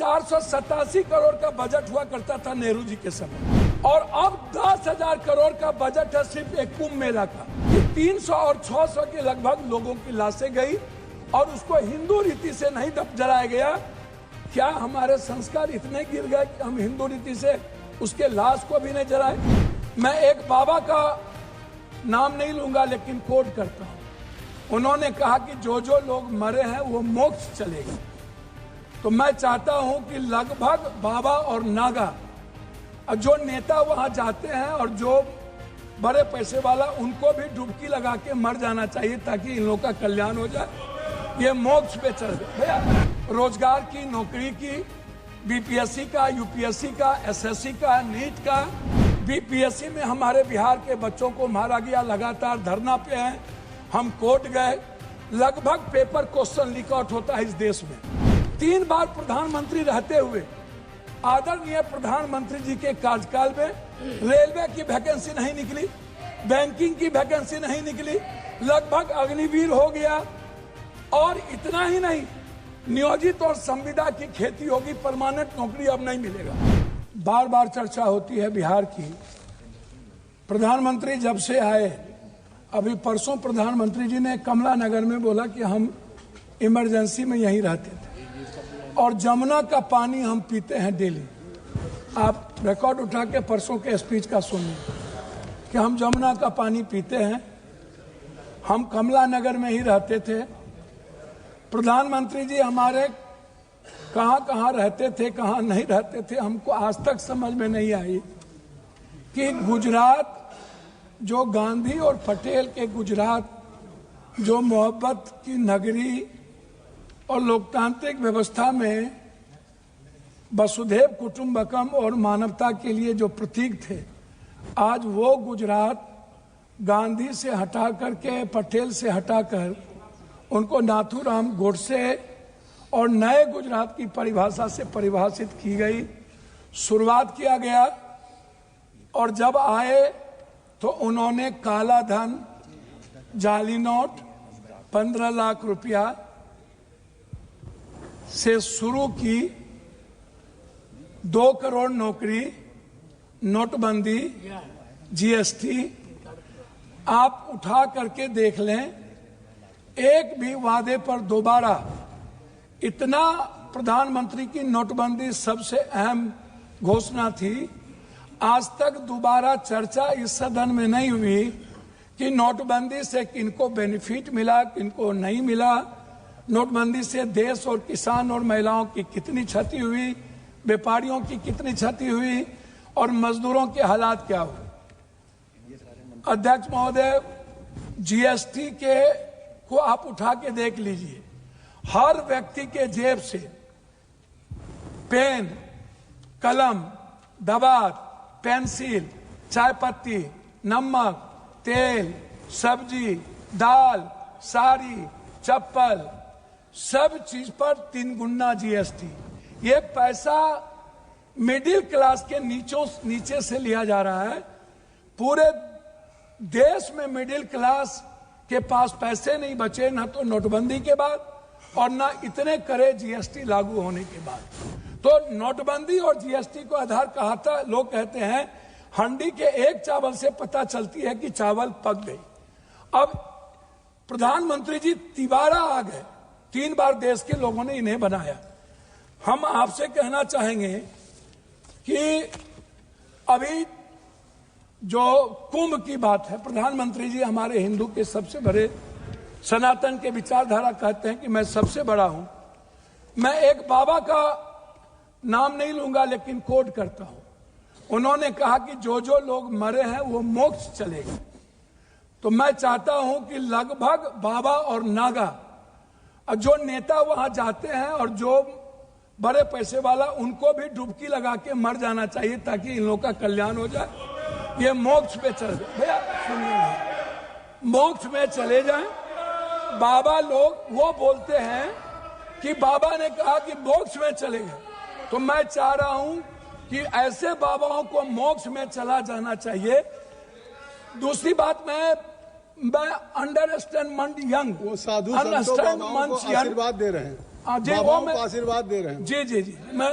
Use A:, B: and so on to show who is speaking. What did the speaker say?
A: 487 करोड़ का बजट हुआ करता था नेहरू जी के समय, और अब 10,000 करोड़ का बजट है सिर्फ एक कुंभ मेला का। 300 और 600 के लगभग लोगों की लाशें गई और उसको हिंदू रीति से नहीं जलाया गया। क्या हमारे संस्कार इतने गिर गए कि हम हिंदू रीति से उसके लाश को भी नहीं जलाए? मैं एक बाबा का नाम नहीं लूंगा लेकिन कोट करता हूं। उन्होंने कहा कि जो जो लोग मरे हैं वो मोक्ष चलेगा। तो मैं चाहता हूं कि लगभग बाबा और नागा जो नेता वहां जाते हैं और जो बड़े पैसे वाला, उनको भी डुबकी लगा के मर जाना चाहिए ताकि इन लोगों का कल्याण हो जाए। ये मोक्ष पे चल गए भैया। रोजगार की, नौकरी की, बीपीएससी का, यूपीएससी का, एसएससी का, नीट का। बीपीएससी में हमारे बिहार के बच्चों को मारा गया, लगातार धरना पे हैं। हम कोर्ट गए, लगभग पेपर क्वेश्चन लीक आउट होता है इस देश में। 3 बार प्रधानमंत्री रहते हुए आदरणीय प्रधानमंत्री जी के कार्यकाल में रेलवे की वैकेंसी नहीं निकली, बैंकिंग की वैकेंसी नहीं निकली, लगभग अग्निवीर हो गया। और इतना ही नहीं, नियोजित और संविदा की खेती होगी, परमानेंट नौकरी अब नहीं मिलेगा। बार बार चर्चा होती है बिहार की। प्रधानमंत्री जब से आए, अभी परसों प्रधानमंत्री जी ने कमला नगर में बोला कि हम इमरजेंसी में यहीं रहते थे और जमुना का पानी हम पीते हैं डेली। आप रिकॉर्ड उठा के परसों के स्पीच का सुनिए कि हम जमुना का पानी पीते हैं। हम कमला नगर में ही रहते थे। प्रधानमंत्री जी हमारे कहाँ कहाँ रहते थे, कहाँ नहीं रहते थे, हमको आज तक समझ में नहीं आई कि गुजरात, जो गांधी और पटेल के गुजरात, जो मोहब्बत की नगरी और लोकतांत्रिक व्यवस्था में वसुधैव कुटुंबकम और मानवता के लिए जो प्रतीक थे, आज वो गुजरात गांधी से हटा करके, पटेल से हटाकर उनको नाथूराम गोडसे और नए गुजरात की परिभाषा से परिभाषित की गई। शुरुआत किया गया और जब आए तो उन्होंने काला धन, जाली नोट, 15 लाख रुपया से शुरू की, 2 करोड़ नौकरी, नोटबंदी, जीएसटी। आप उठा करके देख लें, एक भी वादे पर दोबारा, इतना प्रधानमंत्री की नोटबंदी सबसे अहम घोषणा थी। आज तक दोबारा चर्चा इस सदन में नहीं हुई कि नोटबंदी से किनको बेनिफिट मिला, किनको नहीं मिला। नोटबंदी से देश और किसान और महिलाओं की कितनी क्षति हुई, व्यापारियों की कितनी क्षति हुई और मजदूरों के हालात क्या हुए। अध्यक्ष महोदय, जीएसटी के को आप उठा के देख लीजिए। हर व्यक्ति के जेब से पेन, कलम, दवात, पेंसिल, चाय पत्ती, नमक, तेल, सब्जी, दाल, साड़ी, चप्पल, सब चीज पर 3 गुना जीएसटी। ये पैसा मिडिल क्लास के नीचे से लिया जा रहा है। पूरे देश में मिडिल क्लास के पास पैसे नहीं बचे, ना तो नोटबंदी के बाद और ना इतने करे जीएसटी लागू होने के बाद। तो नोटबंदी और जीएसटी को आधार कहा था। लोग कहते हैं हंडी के एक चावल से पता चलती है कि चावल पक गई। अब प्रधानमंत्री जी तिबारा आ गए, 3 बार देश के लोगों ने इन्हें बनाया। हम आपसे कहना चाहेंगे कि अभी जो कुंभ की बात है, प्रधानमंत्री जी हमारे हिंदू के सबसे बड़े, सनातन के विचारधारा कहते हैं कि मैं सबसे बड़ा हूं। मैं एक बाबा का नाम नहीं लूंगा लेकिन कोट करता हूं। उन्होंने कहा कि जो जो लोग मरे हैं वो मोक्ष चलेगा। तो मैं चाहता हूं कि लगभग बाबा और नागा जो नेता वहां जाते हैं और जो बड़े पैसे वाला, उनको भी डुबकी लगा के मर जाना चाहिए ताकि इन लोगों का कल्याण हो जाए। ये मोक्ष पे चल गए भैया, सुनिए, मोक्ष में चले जाएं। बाबा लोग वो बोलते हैं कि बाबा ने कहा कि मोक्ष में चले गए, तो मैं चाह रहा हूं कि ऐसे बाबाओं को मोक्ष में चला जाना चाहिए। दूसरी बात, मैं अंडरस्टैंड मंड यंग,
B: वो साधु संतों बाबाओं को आशीर्वाद दे रहे हैं।
A: जी वो
B: बाबाओं
A: मैं
B: को आशीर्वाद दे रहे हैं।
A: जी जी जी मैं